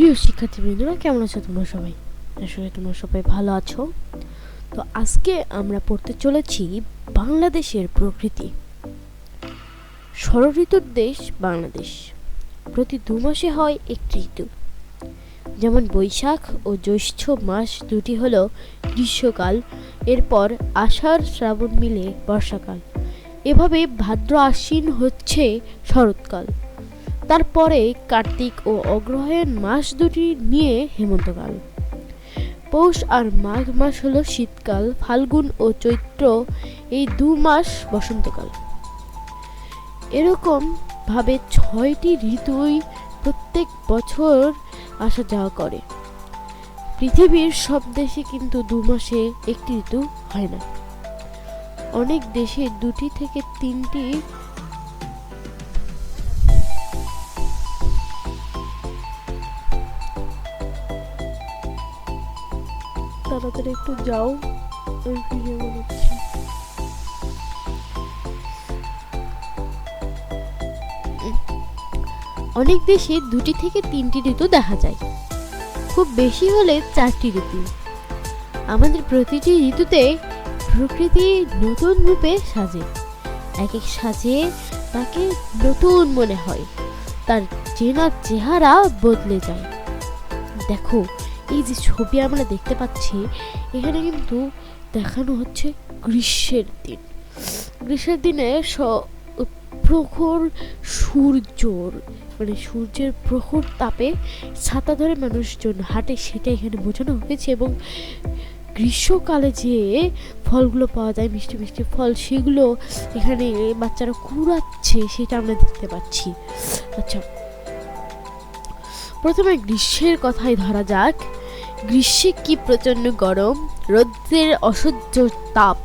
প্রিয় শিক্ষার্থীবৃন্দরা, কেমন আছো তোমরা সবাই? আসলে তোমরা সবাই ভালো আছো। তো আজকে আমরা পড়তে চলেছি বাংলাদেশের প্রকৃতি। ষড় ঋতুর দেশ বাংলাদেশ। প্রতি 2 মাসে হয় একটি ঋতু। যেমন বৈশাখ ও জ্যৈষ্ঠ মাস দুটি হলো গ্রীষ্মকাল, এরপর আষাঢ় শ্রাবণ মিলে বর্ষাকাল, এভাবে ভাদ্র আশ্বিন হচ্ছে শরৎকাল। তারপরে কার্তিক ও অগ্রহায়ণ মাস দুটি নিয়ে হেমন্তকাল। পৌষ আর মাঘ মাস হলো শীতকাল, ফাল্গুন ও চৈত্র এই 2 মাস বসন্তকাল। এরকম ভাবে 6টি ঋতুই প্রত্যেক বছর আসা যাওয়া করে। পৃথিবীর সব দেশে কিন্তু 2 মাসে একটি ঋতু হয় না। অনেক দেশে 2টি থেকে 3টি তাড়াতাড়ি একটু যাও, ভিডিও বানাচ্ছি। অনেক দেশে 2টি থেকে 3টি ঋতু দেখা যায়, খুব বেশি হলে 4টি ঋতু। আমাদের প্রতিটি ঋতুতে প্রকৃতি নতুন রূপে সাজে। এক এক সাজে তাকে নতুন মনে হয়, তার চেনা চেহারা বদলে যায়। দেখো, এই যে ছবি আমরা দেখতে পাচ্ছি, এখানে কিন্তু দেখানো হচ্ছে গ্রীষ্মের দিন। গ্রীষ্মের দিনে প্রখর সূর্যের প্রখর তাপে ছাতা ধরে মানুষজন হাঁটে, সেটা এখানে বোঝানো হয়েছে। এবং গ্রীষ্মকালে যে ফলগুলো পাওয়া যায়, মিষ্টি মিষ্টি ফল, সেগুলো এখানে বাচ্চারা কুড়াচ্ছে, সেটা আমরা দেখতে পাচ্ছি। আচ্ছা, প্রথমে গ্রীষ্মের কথাই ধরা যাক। গ্রীষ্মে কি প্রচন্ড গরম, রৌদ্রের অসহ্য তাপ।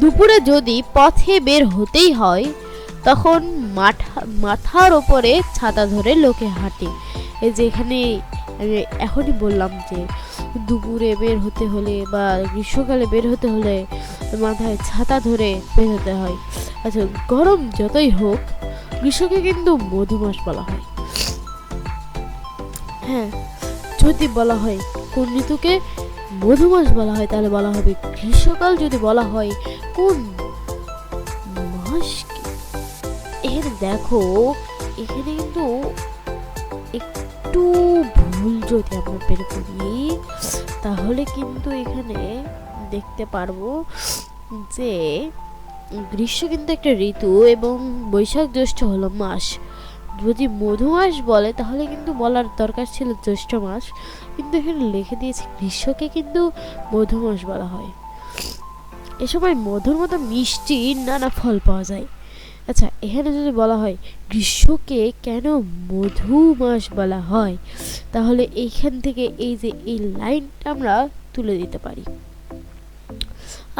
দুপুরে যদি পথে বের হতেই হয়, তখন মাথার ওপরে ছাতা ধরে লোকে হাঁটে। এই যে এখানে এখনই বললাম যে দুপুরে বের হতে হলে বা গ্রীষ্মকালে বের হতে হলে মাথায় ছাতা ধরে বের হতে হয়। আচ্ছা, গরম যতই হোক, গ্রীষ্মকে কিন্তু মধুমাস বলা হয়। হ্যাঁ, যদি বলা হয় কোন ঋতুকে মধুমাস বলা হয়, তাহলে বলা হবে গ্রীষ্মকাল। যদি বলা হয় কোন মাসকে, এখানে দেখো, এখানে কিন্তু একটু ভুল যদি আমরা বের করি, তাহলে কিন্তু এখানে দেখতে পারবো যে গ্রীষ্ম কিন্তু একটা ঋতু এবং বৈশাখ জ্যৈষ্ঠ হলো মাস। যদি মধুমাস বলে তাহলে কিন্তু বলার দরকার ছিল জ্যৈষ্ঠ মাস, কিন্তু এখানে লিখে দিয়েছে গ্রীষ্মকে কিন্তু মধুমাস বলা হয়। এ সময় মধুর মতো মিষ্টি নানা ফল পাওয়া যায়। আচ্ছা, এখানে যদি বলা হয় গ্রীষ্মকে কেন মধুমাস বলা হয়, তাহলে এইখান থেকে এই যে এই লাইনটা আমরা তুলে দিতে পারি।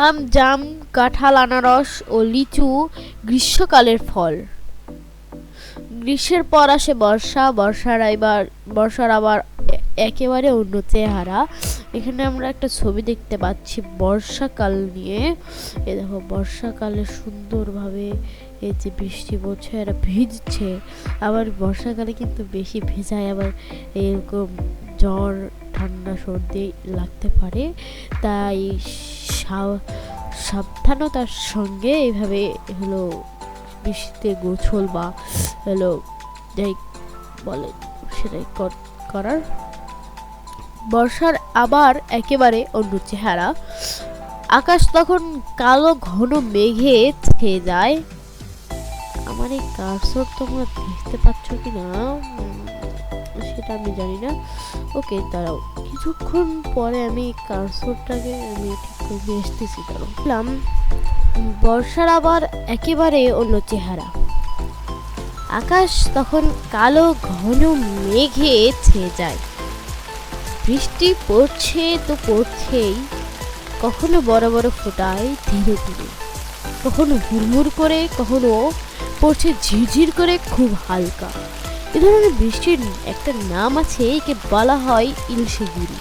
আম, জাম, কাঁঠাল, আনারস ও লিচু গ্রীষ্মকালের ফল। গ্রীষ্মের পর আসে বর্ষা, বর্ষার আবার একেবারে অন্য চেহারা। এখানে আমরা একটা ছবি দেখতে পাচ্ছি বর্ষাকাল নিয়ে। এই দেখো, বর্ষাকালে সুন্দরভাবে এই যে বৃষ্টি পড়ছে, এরা ভিজছে। আবার বর্ষাকালে কিন্তু বেশি ভেজায়, আবার এরকম জ্বর, ঠান্ডা, সর্দি লাগতে পারে। তাই সাবধানতার সঙ্গে এইভাবে হলো বৃষ্টিতে গোছল বা হলো যাই বলে সেটাই করার। বর্ষার আবার একেবারে অন্য চেহারা। আকাশ তখন কালো ঘন মেঘে ছেয়ে যায়। আমার এই কার্সর তোমরা দেখতে পাচ্ছ কিনা সেটা আমি জানি না। ওকে, দাঁড়াও, কিছুক্ষণ পরে আমি কার্সরটাকে ঠিক করে আসতেছি। দাঁড়াও। বর্ষার আবার একেবারে অন্য চেহারা। আকাশ তখন কালো ঘন মেঘে ছেয়ে যায়। বৃষ্টি পড়ছে তো পড়ছেই, কখনো বড় বড় ফোঁটায় ধীরে ধীরে, কখনো হুড়মুড় করে, কখনো পড়ছে ঝিরঝির করে খুব হালকা। এ ধরনের বৃষ্টির একটা নাম আছে, একে বলা হয় ইলশে গিরি।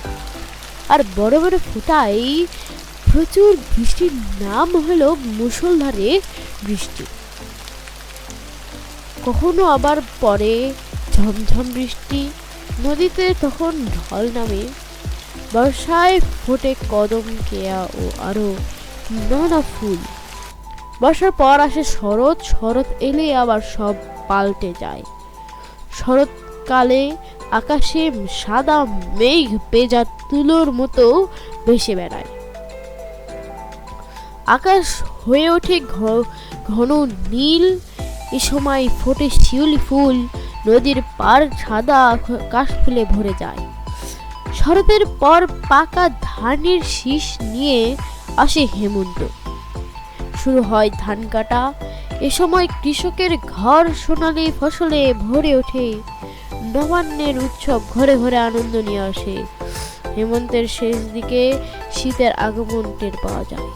আর বড় বড় ফোঁটায় প্রচুর বৃষ্টির নাম হলো মুষলধারে বৃষ্টি। কখনো আবার পড়ে ঝমঝম বৃষ্টি, নদীতে তখন ঢল নামে। বর্ষায় ফোটে কদম, কেয়া ও আরো নানা ফুল। বর্ষার পর আসে শরৎ। শরৎ এলে আবার সব পাল্টে যায়। শরৎকালে আকাশে সাদা মেঘ পেঁজা তুলোর মতো ভেসে বেড়ায়। আকাশ হয়ে ওঠে ঘন নীল। এ সময় ফোটে শিউলি ফুল। নদীর পার সাদা কাশফুলে ভরে যায়। শরতের পর পাকা ধানের শীষ নিয়ে আসে হেমন্ত। শুরু হয় ধান কাটা। এ সময় কৃষকের ঘর সোনালী ফসলে ভরে ওঠে। নবান্নের উৎসব ঘরে ঘরে আনন্দ নিয়ে আসে। হেমন্তের শেষ দিকে শীতের আগমন টের পাওয়া যায়।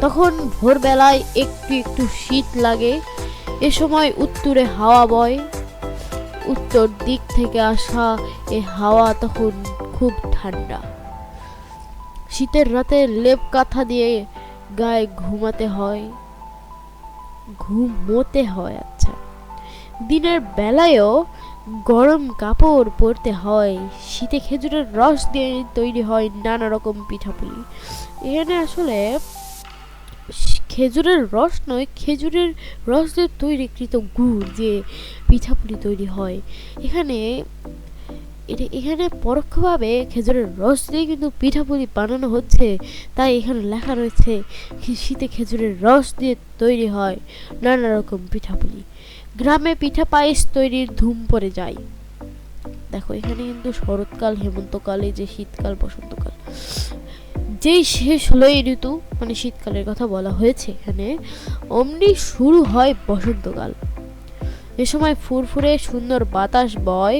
তখন ভোরবেলায় একটু একটু শীত লাগে। এ সময় উত্তরে হাওয়া বয়। উত্তর দিক থেকে আসা এ হাওয়া তখন খুব ঠান্ডা। শীতের রাতে লেপ কাঁথা দিয়ে গায়ে ঘুমোতে হয়। আচ্ছা, দিনের বেলায়ও গরম কাপড় পরতে হয়। শীতে খেজুরের রস দিয়ে তৈরি হয় নানা রকম পিঠাপুলি। এখানে আসলে খেজুরের রস নয়, খেজুরের রস দিয়ে তৈরিকৃত গুড় দিয়ে পিঠাপুলি তৈরি হয়। এখানে পরোক্ষভাবে খেজুরের রস দিয়ে কিন্তু পিঠাপুলি বানানো হচ্ছে। তাই এখানে লেখা রয়েছে শীতে খেজুরের রস দিয়ে তৈরি হয় নানা রকম পিঠাপুলি। গ্রামে পিঠা পায়েস তৈরির ধুম পড়ে যায়। দেখো, এখানে কিন্তু শরৎকাল, হেমন্তকাল, এই যে শীতকাল, বসন্তকাল, যেই শেষ হলো এই ঋতু, মানে শীতকালের কথা বলা হয়েছে এখানে, অমনি শুরু হয় বসন্তকাল। এ সময় ফুরফুরে সুন্দর বাতাস বয়।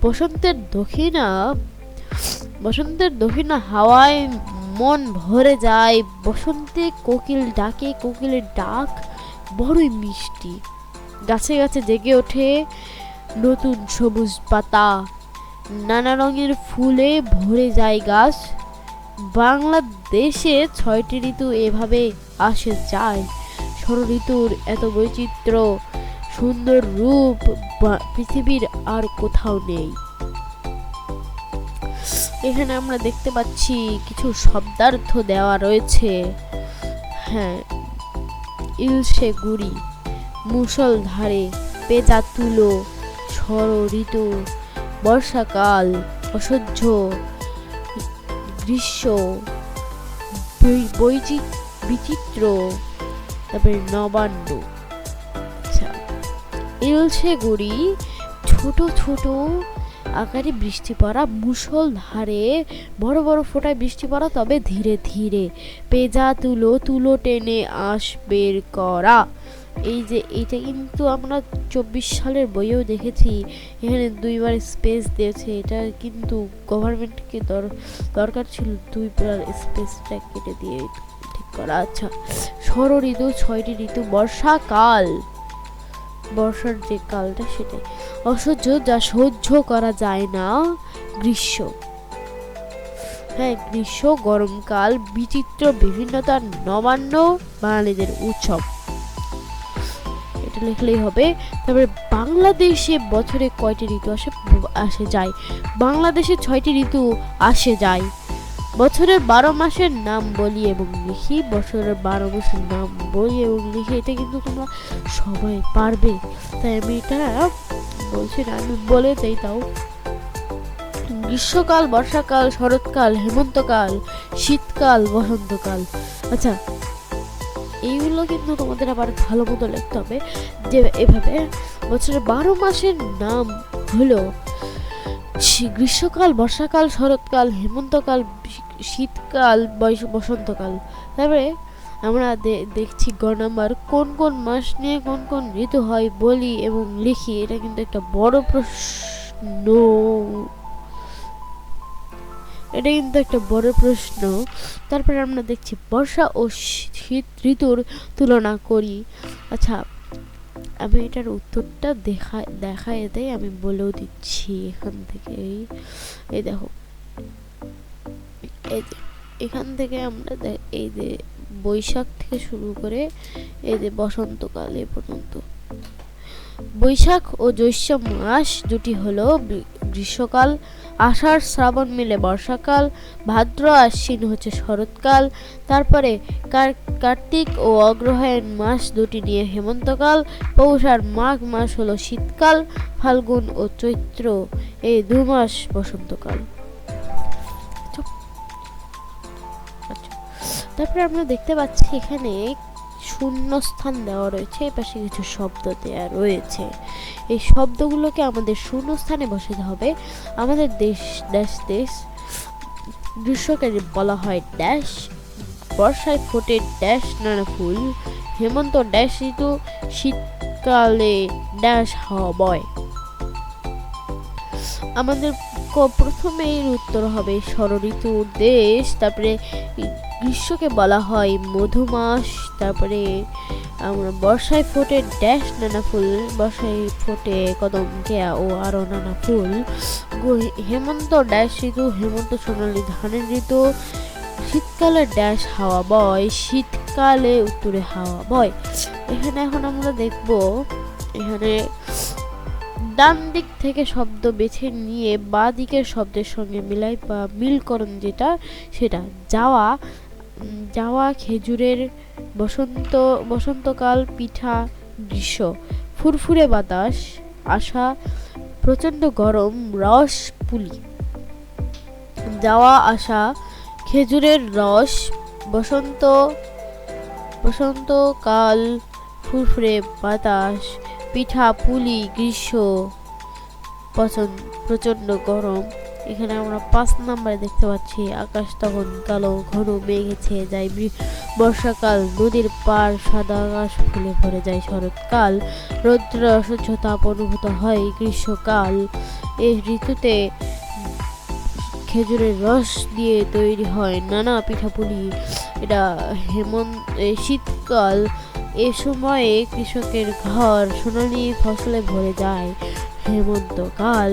বসন্তের দক্ষিণা হাওয়ায় মন ভরে যায়। বসন্তে কোকিল ডাকে। কোকিলের ডাক বড়ই মিষ্টি। গাছে গাছে জেগে ওঠে নতুন সবুজ পাতা। নানা রঙের ফুলে ভরে যায় গাছ। বাংলাদেশে ৬টি ঋতু এভাবে আসে যায়। ষড়ঋতুর এত বৈচিত্র্য, সুন্দর রূপ পৃথিবীর আর কোথাও নেই। এখানে আমরা দেখতে পাচ্ছি কিছু শব্দার্থ দেওয়া রয়েছে। হ্যাঁ, ইলশে গুড়ি, মুষলধারে, পেঁজা তুলো, ষড় ঋতু, বর্ষাকাল, অসহ্য, গ্রীষ্ম, বিচিত্র, তারপরে নবান্ন। আচ্ছা, ইলশে গুড়ি ছোট ছোট আকারে বৃষ্টি পড়া, মুষলধারে বড় বড় ফোঁটায় বৃষ্টি পড়া, তবে ধীরে ধীরে। পেঁজা তুলো, তুলো টেনে আঁশ বের করা। এই যে এটা কিন্তু আমরা 24 সালের বইয়েও দেখেছি। এখানে 2বার স্পেস দিয়েছে। এটা কিন্তু গভর্নমেন্টকে দরকার ছিল 2বার স্পেসটা কেটে দিয়ে ঠিক করা। আচ্ছা, ষড় ঋতু, 6টি ঋতু। বর্ষাকাল, বর্ষার যে কালটা সেটাই। অসহ্য, যা সহ্য করা যায় না। গ্রীষ্ম, হ্যাঁ গ্রীষ্ম, গরমকাল, বিচিত্র, বিভিন্নতা, নবান্ন, বাঙালিদের উৎসব। এটা লিখলেই হবে। তারপরে বাংলাদেশে বছরে কয়টি ঋতু আসে যায়? বাংলাদেশে 6টি ঋতু আসে যায়। বছরের 12 মাসের নাম বলি এবং লিখি। বছরের 12 মাসের নাম বলি এবং লিখি। এটা কিন্তু তোমরা সবাই পারবে, তাই আমি এটা বলছি না, আমি বলে দেই। তাও গ্রীষ্মকাল, বর্ষাকাল, শরৎকাল, হেমন্তকাল, শীতকাল, বসন্তকাল। আচ্ছা, এইগুলো কিন্তু তোমাদের আবার ভালো মতো লিখতে হবে। যে এভাবে বছরের 12 মাসের নাম হলো গ্রীষ্মকাল, বর্ষাকাল, শরৎকাল, হেমন্তকাল, শীতকাল, বসন্তকাল। তারপরে আমরা দেখছি গ নাম্বার, কোন কোন মাস নিয়ে কোন কোন ঋতু হয় বলি এবং লিখি। এটা কিন্তু একটা বড় প্রশ্ন। তারপরে আমরা দেখছি বর্ষা ও শীত ঋতুর তুলনা করি। আচ্ছা, আমি এটার উত্তরটা দেখায় দেই, আমি বলেও দিচ্ছি এখান থেকে। এই দেখো, এই যে এখান থেকে আমরা এই যে বৈশাখ থেকে শুরু করে এই যে বসন্তকাল এ পর্যন্ত। বৈশাখ ও জ্যৈষ্ঠ মাস দুটি হলো গ্রীষ্মকাল, আষাঢ় শ্রাবণ মিলে বর্ষাকাল, ভাদ্র আশ্বিন হচ্ছে শরৎকাল, তারপরে কার্তিক ও অগ্রহায়ণ মাস দুটি নিয়ে হেমন্তকাল, পৌষ আর মাঘ মাস হলো শীতকাল, ফাল্গুন ও চৈত্র এই 2 মাস বসন্তকাল। তারপরে আমরা দেখতে পাচ্ছি এখানে শূন্যস্থান দেওয়া রয়েছে, এই পাশে কিছু শব্দ দেওয়া রয়েছে। এই শব্দগুলোকে আমাদের শূন্যস্থানে বসাতে হবে। আমাদের দেশ ড্যাশ দেশ, গ্রীষ্মকালে বলা হয় ড্যাশ, বর্ষায় ফোটে ড্যাশ নানা ফুল, হেমন্ত ড্যাশ ঋতু, শীতকালে ড্যাশ হাওয়া বয়। আমাদের প্রথমে এর উত্তর হবে ষড়ঋতু দেশ। তারপরে গ্রীষ্মকে বলা হয় মধুমাস। তারপরে আমরা বর্ষায় ফোটে ড্যাশ নানা ফুল, বর্ষায় ফোটে কদম, কেয়া ও আরো নানা ফুল। হেমন্ত ড্যাশ ঋতু, হেমন্ত সোনালী ধানের ঋতু, শীতকালে ড্যাশ হাওয়া বয়, শীতকালে উত্তরে হাওয়া বয়। এখানে এখন আমরা দেখব, এখানে ডান দিক থেকে শব্দ বেছে নিয়ে বাঁ দিকের শব্দের সঙ্গে মিলাই বা মিলকরণ যেটা সেটা। যাওয়া, যাওয়া খেজুরের, বসন্তকাল পিঠা, গ্রীষ্ম ফুরফুরে বাতাস, আশা প্রচন্ড গরম, রস পুলি। যাওয়া আসা খেজুরের রস, বসন্তকাল ফুরফুরে বাতাস, পিঠা পুলি, গ্রীষ্ম প্রচন্ড গরম। এখানে আমরা 5 নম্বরে দেখতে পাচ্ছি আকাশ তখন কালো ঘন মেঘে ছেয়ে যায়, বর্ষাকাল নদীর পার সাদা আকাশ ফুলে ভরে যায়, শরৎকাল রৌদ্র অসহ্য তাপ অনুভূত হয়, গ্রীষ্মকাল এই ঋতুতে খেজুরের রস দিয়ে তৈরি হয় নানা পিঠাপুলি। এটা শীতকাল, এ সময়ে কৃষকের ঘর সোনালী ফসলে ভরে যায়, হেমন্তকাল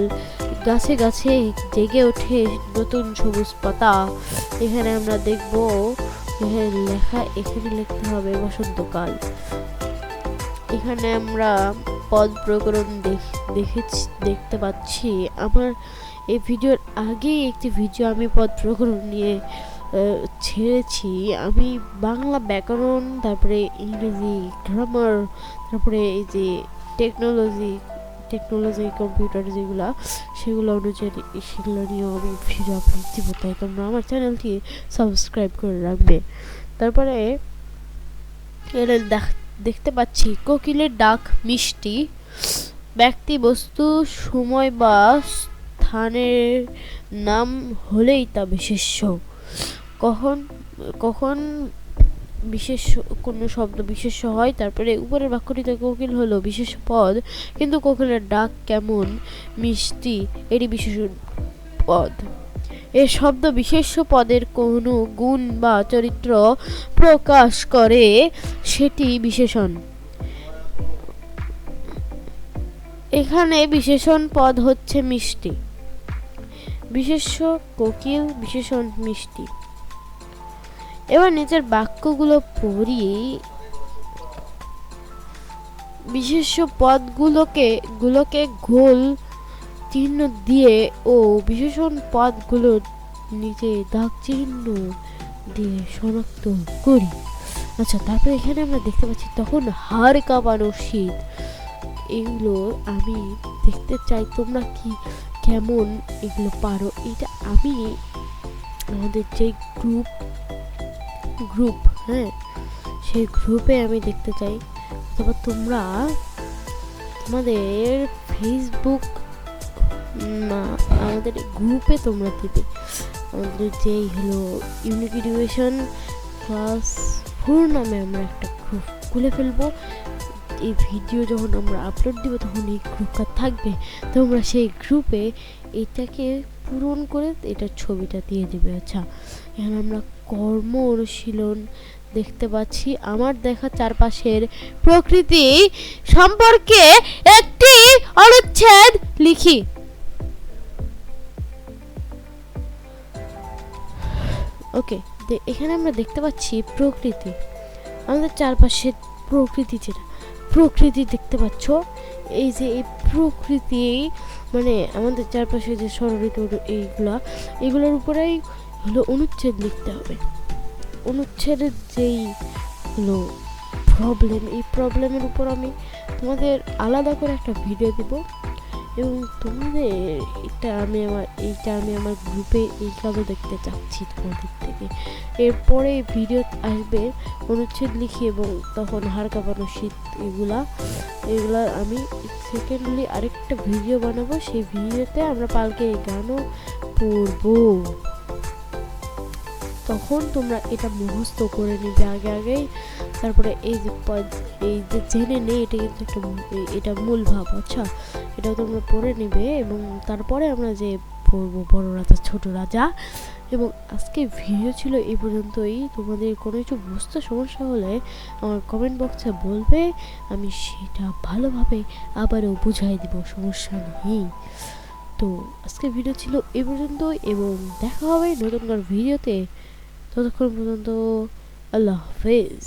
গাছে গাছে জেগে ওঠে নতুন সবুজ পাতা। এখানে আমরা দেখব এখানে লিখতে হবে বসন্তকাল। এখানে আমরা পদ প্রকরণ দেখতে পাচ্ছি। আমার এই ভিডিওর আগে একটি ভিডিও আমি পদ প্রকরণ নিয়ে ছেড়েছি। আমি বাংলা ব্যাকরণ, তারপরে ইংরেজি গ্রামার, তারপরে এই যে টেকনোলজি কম্পিউটার যেগুলা, সেগুলো অনুযায়ী সেগুলো নিয়েও আমি ভিডিও আপলোড দিব, তাই তোমরা আমার চ্যানেলটি সাবস্ক্রাইব করে রাখবে। তারপরে দেখতে পাচ্ছি কোকিলের ডাক মিষ্টি, ব্যক্তি বস্তু সময় বা স্থানের নাম হলেই তা বিশেষ্য। কখন বিশেষ কোনো শব্দ বিশেষ্য হয়। তারপরে উপরের বাক্যটিতে কোকিল হলো বিশেষ পদ, কিন্তু কোকিলের ডাক কেমন মিষ্টি এটি বিশেষণ পদ। এই শব্দ বিশেষ্য পদের কোনো গুণ বা চরিত্র প্রকাশ করে, সেটি বিশেষণ। এখানে বিশেষণ পদ হচ্ছে মিষ্টি, বিশেষ্য কোকিল, বিশেষণ মিষ্টি। এবার নিচের বাক্যগুলো পড়ি। বিশেষ্য পদগুলোকে গোল চিহ্ন দিয়ে ও বিশেষণ পদগুলোর নিচে দাগ চিহ্ন দিয়ে শনাক্ত করি। আচ্ছা, তারপরে এখানে আমরা দেখতে পাচ্ছি তখন হাড় কাঁপানো শীত। এগুলো আমি দেখতে চাই তোমরা কি কেমন এগুলো পারো। এটা আমি আমাদের যে গ্রুপ হ্যাঁ, সেই গ্রুপে আমি দেখতে চাই, অথবা তোমরা তোমাদের ফেসবুক না আমাদের গ্রুপে তোমরা দিবে। আমাদের যেই হলো ইউনিক এডুকেশন ক্লাস 4 নামে আমরা একটা গ্রুপ খুলে ফেলবো। এই ভিডিও যখন আমরা আপলোড দিব তখন এই গ্রুপটা থাকবে, তোমরা সেই গ্রুপে এটাকে পূরণ করে এটার ছবিটা দিয়ে দেবে। আচ্ছা, এখানে আমরা কর্ম অনুশীলন দেখতে পাচ্ছি। আমার দেখা চারপাশের প্রকৃতি সম্পর্কে একটি অনুচ্ছেদ লিখি। ওকে, এখানে আমরা দেখতে পাচ্ছি প্রকৃতি, আমাদের চারপাশের প্রকৃতি, যেটা প্রকৃতি দেখতে পাচ্ছ, এই যে এই প্রকৃতি, মানে আমাদের চারপাশে যে ষড়ঋতু এগুলোর উপরেই হলো অনুচ্ছেদ লিখতে হবে। অনুচ্ছেদের যেই হলো প্রবলেম, এই প্রবলেমের উপর আমি তোমাদের আলাদা করে একটা ভিডিও দিব, এবং তোমাদের এইটা আমি আমার গ্রুপে এই কাজও দেখতে চাচ্ছি তোমাদের থেকে। এরপরে ভিডিও আসবে অনুচ্ছেদ লিখি, এবং তখন হাড় কাঁপানো শীত এগুলা আমি সেকেন্ডলি আরেকটা ভিডিও বানাবো। সেই ভিডিওতে আমরা পালকে এই গানও পড়বো। তখন তোমরা এটা মুখস্থ করে নিবে আগেই। তারপরে এই যে জেনে নেই, এটা কিন্তু এটা মূল ভাব। আচ্ছা, এটাও তোমরা পড়ে নিবে, এবং তারপরে আমরা যে পড়বো বড় রাজা ছোট রাজা। এবং আজকে ভিডিও ছিল এই পর্যন্তই। তোমাদের কোনো কিছু বুঝতে সমস্যা হলে আমার কমেন্ট বক্সে বলবে, আমি সেটা ভালোভাবে আবারও বুঝাই দিব, সমস্যা নেই। তো আজকে ভিডিও ছিল এই পর্যন্ত, এবং দেখা হবে নতুন কোনো ভিডিওতে। ততক্ষণ পর্যন্ত আল্লাহ হাফেজ।